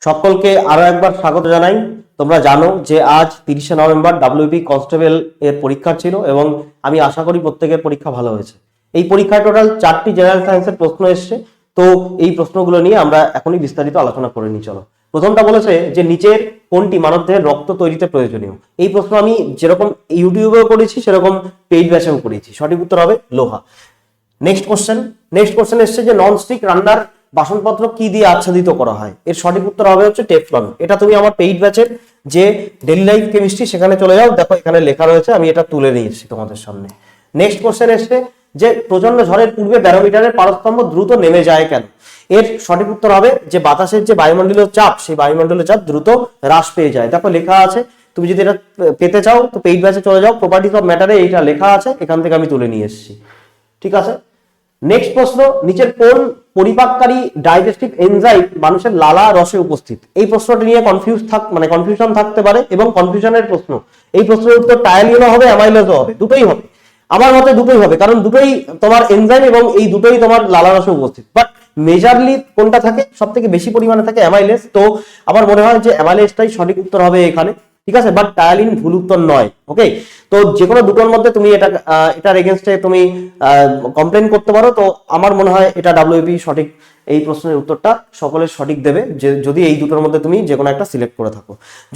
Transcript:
সকলকে আরো একবার স্বাগত জানাই। তোমরা জানো যে আজ 30শে নভেম্বর ডাব্লিউবি কনস্টেবল এর পরীক্ষা ছিল এবং আমি আশা করি প্রত্যেকের পরীক্ষা ভালো হয়েছে। এই পরীক্ষায় টোটাল 4টি জেনারেল সায়েন্সের প্রশ্ন এসছে। তো এই প্রশ্নগুলো নিয়ে আমরা এখনই বিস্তারিত আলোচনা করে নিই। চলো, প্রথমটা বলেছে যে নিচের কোনটি মানবদেহের রক্ত তৈরিতে প্রয়োজনীয়। এই প্রশ্ন আমি যেরকম ইউটিউবেও করেছি সেরকম পেইড ব্যাচেও করেছি। সঠিক উত্তর হবে লোহা। নেক্সট কোশ্চেন এসছে যে ননস্টিক রান্নার বাসনপত্র কি দিয়ে আচ্ছাদিত করা হয়। এর সঠিক উত্তর হবে হচ্ছে টেফলন। এটা তুমি আমার পেইড ব্যাচের যে ডেইলি লাইফ কেমিস্ট্রি সেখানে চলে যাও, দেখো এখানে লেখা রয়েছে, আমি এটা তুলে নিয়ে এসেছি তোমাদের সামনে। নেক্সট কোশ্চেন এসছে যে প্রচন্ড ঝড়ের পূর্বে ব্যারোমিটারের পারস্তম্ভ দ্রুত নেমে যায় কেন। এর সঠিক উত্তর হবে যে বাতাসের যে বায়ুমণ্ডলীয় চাপ, সেই বায়ুমণ্ডলীয় চাপ দ্রুত হ্রাস পেয়ে যায়। দেখো লেখা আছে, তুমি যদি এটা পেতে চাও তো পেইড ব্যাচে চলে যাও, প্রপার্টিজ অফ ম্যাটারে এইটা লেখা আছে, এখান থেকে আমি তুলে নিয়ে এসেছি। ঠিক আছে, নেক্সট প্রশ্ন, নিচের কোন পরিপাককারী ডাইজেস্টিভ এনজাইম মানুষের লালা রসে উপস্থিত। এই প্রশ্নটা নিয়ে কনফিউশন থাকতে পারে এবং কনফিউশনের প্রশ্ন। এই প্রশ্নের উত্তর টায়ালিনও হবে, অ্যামাইলেজও হবে, দুটোই হবে। আমার মতে দুটোই হবে, কারণ দুটোই তোমার এনজাইম এবং এই দুটোই তোমার লালা রসে উপস্থিত। বাট মেজারলি কোনটা থাকে, সব থেকে বেশি পরিমাণে থাকে অ্যামাইলেজ। তো আমার মনে হয় যে অ্যামাইলেজটাই সঠিক উত্তর হবে এখানে। ঠিক আছে, বাট টায়ালিন ভুল উত্তর নয়। ওকে, তো যে কোনো দুটোর মধ্যে তুমি এটার এগেনস্টে তুমি কমপ্লেন করতে পারো। তো আমার মনে হয় এটা ডাব্লিউপি সঠিক এই প্রশ্নের উত্তরটা সকলের সঠিক দেবে, যে যদি এই দুটোর মধ্যে তুমি যে কোনো একটা সিলেক্ট করে থাকো।